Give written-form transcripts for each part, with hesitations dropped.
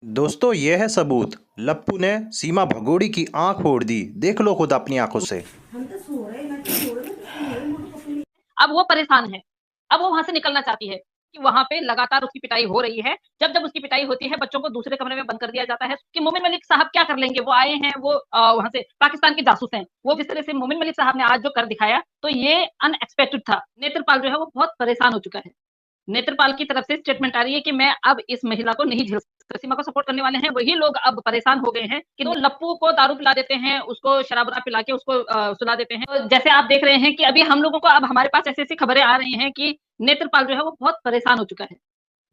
दोस्तों ये है सबूत। लप्पू ने सीमा भगोड़ी की आंख फोड़ दी। देख लो खुद अपनी आंखों से। अब वो परेशान है। अब वो वहां से निकलना चाहती है कि वहां पे लगातार उसकी पिटाई हो रही है। जब जब उसकी पिटाई होती है बच्चों को दूसरे कमरे में बंद कर दिया जाता है कि मोमिन मलिक साहब क्या कर लेंगे, वो आए हैं, वो वहां से पाकिस्तान के जासूस हैं। वो जिस तरह से मोमिन मलिक साहब ने आज जो कर दिखाया तो ये अनएक्सपेक्टेड था। नेत्रपाल जो है वो बहुत परेशान हो चुका है। नेत्रपाल की तरफ से स्टेटमेंट आ रही है कि मैं अब इस महिला को नहीं झेल सकता। सीमा को सपोर्ट करने वाले हैं वही लोग अब परेशान हो गए हैं कि तो लप्पू को दारू पिला देते हैं, उसको शराब पिला के उसको सुला देते हैं। तो जैसे आप देख रहे हैं कि अभी हम लोगों को अब हमारे पास ऐसी ऐसी खबरें आ रही हैं कि नेत्रपाल जो है वो बहुत परेशान हो चुका है।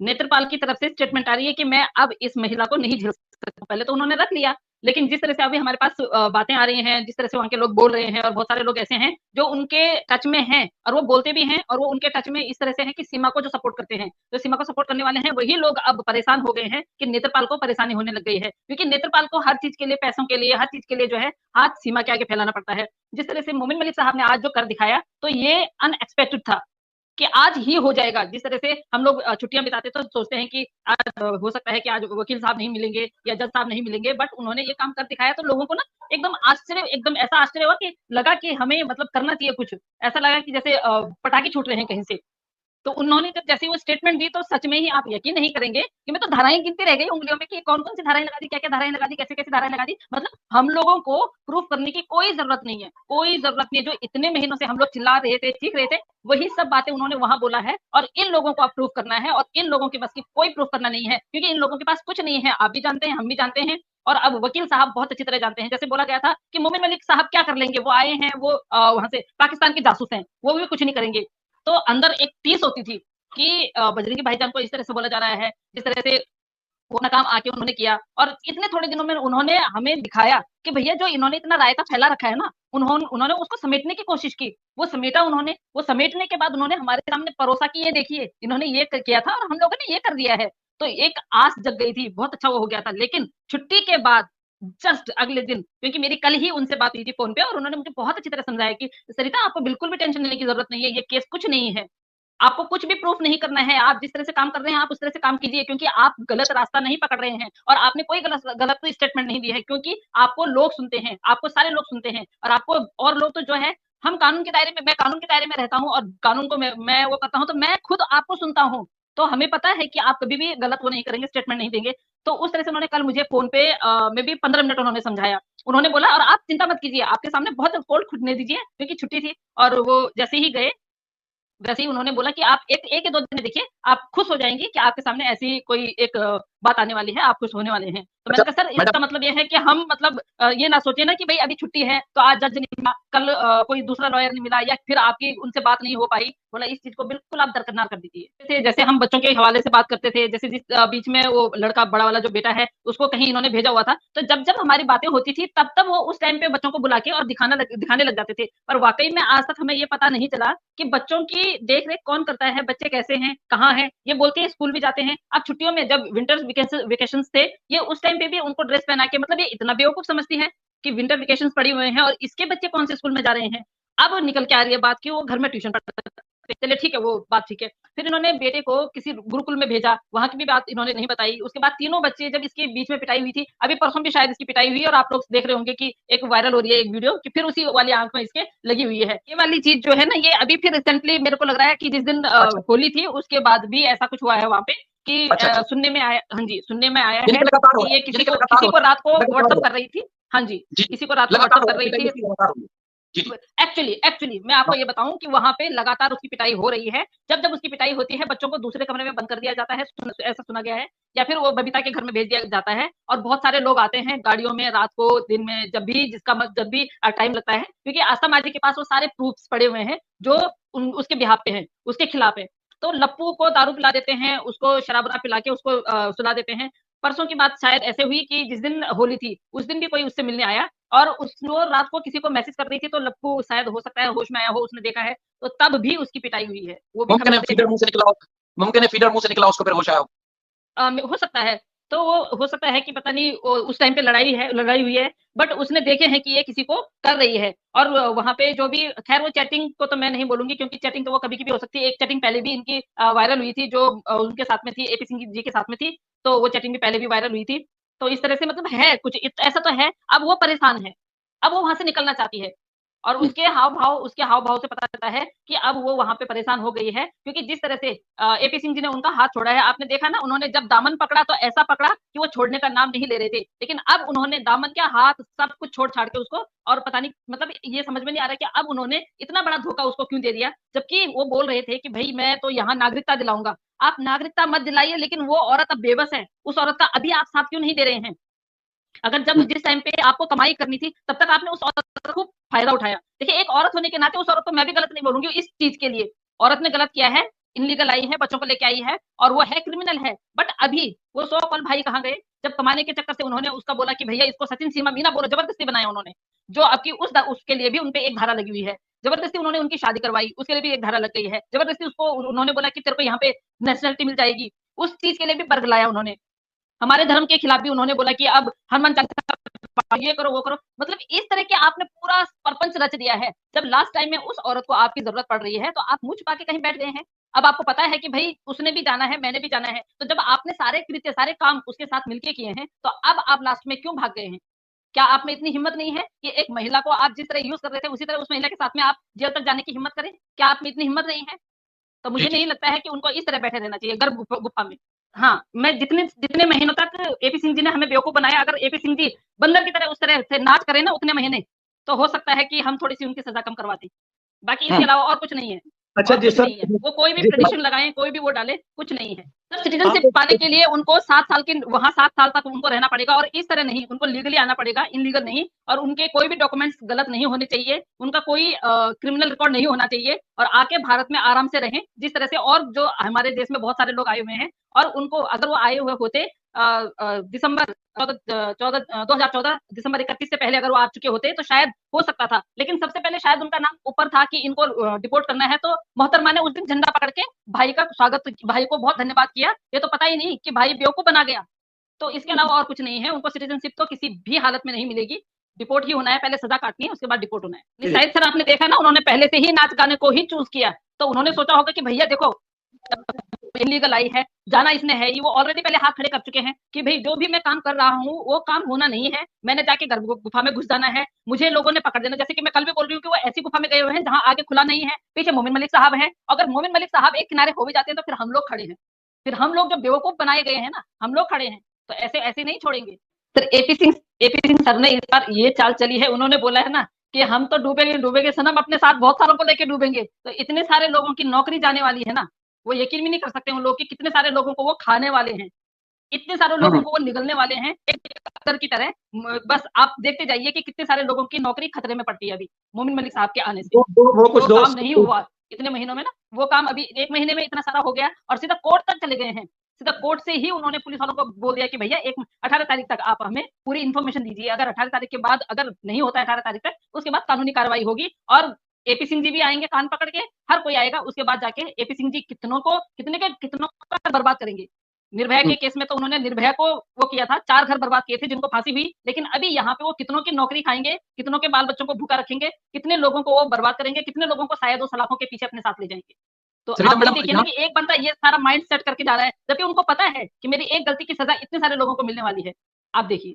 नेत्रपाल की तरफ से स्टेटमेंट आ रही है कि मैं अब इस महिला को नहीं झेल सकता। पहले तो उन्होंने रख लिया, लेकिन जिस तरह से अभी हमारे पास बातें आ रही हैं, जिस तरह से वहां के लोग बोल रहे हैं, और बहुत सारे लोग ऐसे हैं जो उनके टच में हैं और वो बोलते भी हैं, और वो उनके टच में इस तरह से हैं कि सीमा को जो सपोर्ट करते हैं, जो सीमा को सपोर्ट करने वाले हैं वही लोग अब परेशान हो गए हैं कि नेत्रपाल को परेशानी होने लग गई है, क्योंकि नेत्रपाल को हर चीज के लिए, पैसों के लिए, हर चीज के लिए जो है हाथ सीमा के आगे फैलाना पड़ता है। जिस तरह से मोमिन मलिक साहब ने आज जो कर दिखाया तो ये अनएक्सपेक्टेड था कि आज ही हो जाएगा। जिस तरह से हम लोग छुट्टियां बिताते तो सोचते हैं कि आज हो सकता है कि आज वकील साहब नहीं मिलेंगे या जज साहब नहीं मिलेंगे, बट उन्होंने ये काम कर दिखाया तो लोगों को ना एकदम आश्चर्य, एकदम ऐसा आश्चर्य हुआ कि लगा कि हमें मतलब करना चाहिए कुछ। ऐसा लगा कि जैसे पटाखे छूट रहे हैं कहीं से। तो उन्होंने जब जैसे वो स्टेटमेंट दी तो सच में ही आप यकीन नहीं करेंगे कि मैं तो धाराएं गिनती रह गई उंगलियों में कि कौन कौन सी धाराएं लगा दी, क्या क्या धाराएं लगा दी, कैसे कैसे धाराएं लगा दी। मतलब हम लोगों को प्रूफ करने की कोई जरूरत नहीं है, कोई जरूरत नहीं है। जो इतने महीनों से हम लोग चिल्ला रहे थे, चीख रहे थे, वही सब बातें उन्होंने वहां बोला है। और इन लोगों को अब प्रूफ करना है, और इन लोगों के बस की कोई प्रूफ करना नहीं है, क्योंकि इन लोगों के पास कुछ नहीं है। आप भी जानते हैं, हम भी जानते हैं, और अब वकील साहब बहुत अच्छी तरह जानते हैं। जैसे बोला गया था कि मोमिन मलिक साहब क्या कर लेंगे, वो आए हैं, वो वहां से पाकिस्तान के जासूस हैं, वो भी कुछ नहीं करेंगे। तो अंदर एक टीस होती थी कि बजरंगी भाईजान को इस तरह से बोला जा रहा है, जिस तरह से वो ना काम आके उन्होंने किया, और इतने थोड़े दिनों में उन्होंने हमें दिखाया कि भैया जो इन्होंने इतना रायता फैला रखा है ना, उन्होंने उन्होंने उसको समेटने की कोशिश की। वो समेटा उन्होंने, वो समेटने के बाद उन्होंने हमारे सामने परोसा कि ये देखिए इन्होंने ये किया था और हम लोगों ने ये कर दिया है। तो एक आस जग गई थी, बहुत अच्छा वो हो गया था। लेकिन छुट्टी के बाद जस्ट अगले दिन, क्योंकि मेरी कल ही उनसे बात हुई थी फोन पे, और उन्होंने मुझे बहुत अच्छी तरह समझाया कि सरिता आपको बिल्कुल भी टेंशन लेने की जरूरत नहीं है, ये केस कुछ नहीं है, आपको कुछ भी प्रूफ नहीं करना है। आप जिस तरह से काम कर रहे हैं आप उस तरह से काम कीजिए, क्योंकि आप गलत रास्ता नहीं पकड़ रहे हैं, और आपने कोई गलत गलत स्टेटमेंट नहीं दी है, क्योंकि आपको लोग सुनते हैं, आपको सारे लोग सुनते हैं, और आपको और लोग तो जो है, हम कानून के दायरे में, मैं कानून के दायरे में रहता हूँ और कानून को मैं वो करता हूँ, तो मैं खुद आपको सुनता हूँ। तो हमें पता है कि आप कभी भी गलत वो नहीं करेंगे, स्टेटमेंट नहीं देंगे। तो उस तरह से उन्होंने कल मुझे फोन पे में भी 15 मिनट उन्होंने समझाया। उन्होंने बोला और आप चिंता मत कीजिए, आपके सामने बहुत कोल्ड खुटने दीजिए, क्योंकि छुट्टी थी। और वो जैसे ही गए, वैसे ही उन्होंने बोला कि आप एक एक या दो दिन में देखिए, आप खुश हो जाएंगे कि आपके सामने ऐसी कोई एक बात आने वाली है, आप खुश होने वाले हैं। तो मैंने अच्छा कहा सर इसका मैडम। मतलब ये है कि हम मतलब ये ना सोचे ना कि भाई अभी छुट्टी है तो आज जज नहीं मिला, कल कोई दूसरा लॉयर नहीं मिला, या फिर आपकी उनसे बात नहीं हो पाई। बोला इस चीज को बिल्कुल आप दरकिनार कर दीजिए। जैसे हम बच्चों के हवाले से बात करते थे, जैसे जिस बीच में वो लड़का बड़ा वाला जो बेटा है उसको कहीं इन्होंने भेजा हुआ था, तो जब जब हमारी बातें होती थी तब तब वो उस टाइम पे बच्चों को बुला के और दिखाने लग जाते थे। पर वाकई में आज तक हमें ये पता नहीं चला कि बच्चों की देख रेख कौन करता है, बच्चे कैसे हैं, कहाँ हैं। ये बोल के स्कूल भी जाते हैं। अब छुट्टियों में जब विंटर वेकेशन थे, ये उस टाइम पे भी उनको ड्रेस पहना के, मतलब ये इतना बेवकूफ समझती है कि विंटर वेकेशन पड़े हुए हैं और इसके बच्चे कौन से स्कूल में जा रहे हैं। अब निकल के आ रही है बात की वो घर में ट्यूशन पढ़ता है। चलिए ठीक है, वो बात ठीक है। फिर इन्होंने बेटे को किसी गुरुकुल में भेजा, वहां की भी बात इन्होंने नहीं बताई। उसके बाद तीनों बच्चे जब इसके बीच में पिटाई हुई थी, अभी परसों भी शायद इसकी पिटाई हुई है, और आप लोग देख रहे होंगे कि एक वायरल हो रही है एक वीडियो कि फिर उसी वाली आंख में इसके लगी हुई है। ये वाली चीज जो है ना, ये अभी फिर रिसेंटली मेरे को लग रहा है कि जिस दिन अच्छा होली थी उसके बाद भी ऐसा कुछ हुआ है वहां पे कि अच्छा अच्छा। सुनने में आया, हाँ जी, सुनने में आया यानी है कि लगातार हो कि रहा ये है, यानी कि लगातार किसी हो को रहा है, रात को लगातार व्हाट्सअप हो रहा कर रही थी। हाँ जी, है। जी जी। किसी को रात को लगातार व्हाट्सअप हो कर रहा है, रही पिटाई थी। इसकी लगातार हो रही है। जी जी। एक्चुअली मैं आपको हाँ। ये बताऊं कि वहां पे लगातार उसकी पिटाई हो रही है। जब जब उसकी पिटाई होती है बच्चों को दूसरे कमरे में बंद कर दिया जाता है, ऐसा सुना गया है, या फिर वो बबीता के घर में भेज दिया जाता है। और बहुत सारे लोग आते हैं गाड़ियों में रात को, दिन में, जब भी जब भी टाइम लगता है, क्योंकि आस्था माजी के पास वो सारे प्रूफ्स पड़े हुए हैं जो उसके बिहाफ पे हैं, उसके खिलाफ है। तो लप्पू को दारू पिला देते हैं, उसको शराब पिला के उसको सुला देते हैं। परसों की बात शायद ऐसे हुई कि जिस दिन होली थी उस दिन भी कोई उससे मिलने आया, और वो रात को किसी को मैसेज कर रही थी, तो लप्पू शायद हो सकता है होश में आया हो, उसने देखा है, तो तब भी उसकी पिटाई हुई है। वो भी मुमकिन खबर है देख फीडर मुंह से निकला हो, मुमकिन है फीडर मुंह से निकला उसको फिर होश आया हो। हो सकता है। तो वो हो सकता है कि पता नहीं उस टाइम पे लड़ाई हुई है, बट उसने देखे हैं कि ये किसी को कर रही है। और वहाँ पे जो भी, खैर वो चैटिंग को तो मैं नहीं बोलूंगी, क्योंकि चैटिंग तो वो कभी की भी हो सकती है। एक चैटिंग पहले भी इनकी वायरल हुई थी, जो उनके साथ में थी, एपी सिंह जी के साथ में थी। तो वो चैटिंग भी पहले भी वायरल हुई थी। तो इस तरह से मतलब है कुछ ऐसा तो है। अब वो परेशान है, अब वो वहां से निकलना चाहती है। और उसके हाव भाव से पता चलता है कि अब वो वहां पे परेशान हो गई है, क्योंकि जिस तरह से एपी सिंह जी ने उनका हाथ छोड़ा है, आपने देखा ना, उन्होंने जब दामन पकड़ा तो ऐसा पकड़ा कि वो छोड़ने का नाम नहीं ले रहे थे। लेकिन अब उन्होंने दामन क्या, हाथ सब कुछ छोड़ छाड़ के उसको, और पता नहीं, मतलब ये समझ में नहीं आ रहा कि अब उन्होंने इतना बड़ा धोखा उसको क्यों दे दिया, जबकि वो बोल रहे थे कि भाई मैं तो यहाँ नागरिकता दिलाऊंगा। आप नागरिकता मत दिलाइए, लेकिन वो औरत अब बेबस है, उस औरत का अभी आप साथ क्यों नहीं दे रहे हैं? अगर जब जिस टाइम पे आपको कमाई करनी थी, तब तक आपने उस औरत का खूब फायदा उठाया। देखिए, एक औरत होने के नाते उस औरत को मैं भी गलत नहीं बोलूंगी इस चीज के लिए। औरत ने गलत किया है, इनलीगल आई है, बच्चों को लेके आई है, और वो है क्रिमिनल है। बट अभी वो सो कॉल भाई कहाँ गए, जब कमाने के चक्कर से उन्होंने उसका बोला कि भैया इसको सचिन सीमा मीना बोलो, जबरदस्ती बनाया उन्होंने। जो आपकी उसके लिए भी उनपे एक धारा लगी हुई है। जबरदस्ती उन्होंने उनकी शादी करवाई, उसके लिए भी एक धारा लग गई है। जबरदस्ती उसको उन्होंने बोला कि तेरे को यहाँ पे नेशनलिटी मिल जाएगी, उस चीज के लिए भी वर्ग लाया उन्होंने। हमारे धर्म के खिलाफ भी उन्होंने बोला कि अब हनुमान चालीसा ये करो वो करो। मतलब इस तरह के आपने पूरा परपंच रच दिया है। जब लास्ट टाइम में उस औरत को आपकी जरूरत पड़ रही है, तो आप मुंह छुपा के कहीं बैठ गए हैं। अब आपको पता है कि भाई उसने भी जाना है, मैंने भी जाना है, तो जब आपने सारे कृत्य सारे काम उसके साथ मिलके किए हैं, तो अब आप लास्ट में क्यों भाग गए हैं? क्या आप में इतनी हिम्मत नहीं है कि एक महिला को आप जिस तरह यूज कर रहे थे, उसी तरह उस महिला के साथ में आप जेल तक जाने की हिम्मत करें? क्या आप में इतनी हिम्मत नहीं है? तो मुझे देखिए, नहीं लगता है कि उनको इस तरह बैठे रहना चाहिए गर्भ गुफा में। हाँ, मैं जितने जितने महीनों तक एपी सिंह जी ने हमें बेवकूफ बनाया, अगर एपी सिंह जी बंदर की तरह उस तरह से नाच करें ना उतने महीने, तो हो सकता है कि हम थोड़ी सी उनकी सजा कम करवा दें। बाकी इसके हम्म, अलावा और कुछ नहीं है। अच्छा और जी कुछ सर, नहीं है, वो कोई भी जी सर, पिटिशन लगाए, कोई भी वो डाले, कुछ नहीं है। तो आप सिटीजनशिप पाने के लिए उनको 7 साल की वहां 7 साल तक उनको रहना पड़ेगा, और इस तरह नहीं, उनको लीगली आना पड़ेगा, इनलीगल नहीं। और उनके कोई भी डॉक्यूमेंट्स गलत नहीं होने चाहिए, उनका कोई क्रिमिनल रिकॉर्ड नहीं होना चाहिए, और आके भारत में आराम से रहें जिस तरह से। और जो हमारे देश में बहुत सारे लोग आए हुए हैं, और उनको अगर वो आए हुए होते दिसंबर 2014 दिसंबर 31 से पहले अगर वो आ चुके होते, तो शायद हो सकता था। लेकिन सबसे पहले शायद उनका नाम ऊपर था कि इनको डिपोर्ट करना है, तो मोहतरमा ने उस दिन झंडा पकड़ के भाई का स्वागत, भाई को बहुत धन्यवाद किया। ये तो पता ही नहीं कि भाई बेवकूफ बना गया। तो इसके अलावा और कुछ नहीं है, उनको सिटीजनशिप तो किसी भी हालत में नहीं मिलेगी। डिपोर्ट ही होना है, पहले सजा काटनी है, उसके बाद डिपोर्ट होना है। शायद सर आपने देखा ना, उन्होंने पहले से ही नाच गाने को ही चूज किया। तो उन्होंने सोचा होगा कि भैया देखो, इलीगल आई है, जाना इसने है ही। वो ऑलरेडी पहले हाथ खड़े कर चुके हैं कि भाई जो भी मैं काम कर रहा हूँ वो काम होना नहीं है, मैंने जाके गर्भ गुफा में घुस जाना है, मुझे लोगों ने पकड़ देना। जैसे कि मैं कल भी बोल रही हूँ कि वो ऐसी गुफा में गए हुए हैं जहां आगे खुला नहीं है, पीछे मोमिन मलिक साहब हैं। अगर मोमिन मलिक साहब एक किनारे हो भी जाते हैं, तो फिर हम लोग खड़े हैं, फिर हम लोग जो बेवकूफ बनाए गए हैं ना, हम लोग खड़े हैं। तो ऐसे ऐसे नहीं छोड़ेंगे सर। एपी सिंह सर ने इस बार ये चाल चली है, उन्होंने बोला है ना कि हम तो डूबेंगे डूबेंगे सनम, अपने साथ बहुत सारों को लेके डूबेंगे। तो इतने सारे लोगों की नौकरी जाने वाली है ना, वो यकीन भी नहीं कर सकते उन लोग कि कितने सारे लोगों को वो खाने वाले हैं, इतने सारे लोगों हम्म, को वो निगलने वाले हैं एक पत्थर की तरह। बस आप देखते जाइए कि कितने सारे लोगों की नौकरी खतरे में पड़ती है अभी मोमिन मलिक साहब के आने से। वो कुछ जो काम दोस्त, नहीं हुआ इतने महीनों में ना, वो काम अभी 1 महीने में इतना सारा हो गया, और सीधा कोर्ट तक चले गए हैं। सीधा कोर्ट से ही उन्होंने पुलिस वालों को बोल दिया कि भैया 18 तारीख तक आप हमें पूरी इन्फॉर्मेशन दीजिए। अगर 18 तारीख के बाद अगर नहीं होता है 18 तारीख तक, उसके बाद कानूनी कार्रवाई होगी। और एपी सिंह जी भी आएंगे कान पकड़ के, हर कोई आएगा। उसके बाद जाके एपी सिंह जी कितनों का बर्बाद करेंगे। निर्भया के केस में तो उन्होंने निर्भया को वो किया था, 4 घर बर्बाद किए थे जिनको फांसी हुई। लेकिन अभी यहाँ पे वो कितनों की नौकरी खाएंगे, कितनों के बाल बच्चों को भूखा रखेंगे, कितने लोगों को वो बर्बाद करेंगे, कितने लोगों को शायद वो सलाखों के पीछे अपने साथ ले जाएंगे। तो सरिता आप ये मैडम, देखिए ना यहाँ कि एक बंदा ये सारा माइंड सेट करके जा रहा है, जबकि उनको पता है कि मेरी एक गलती की सजा इतने सारे लोगों को मिलने वाली है। आप देखिए।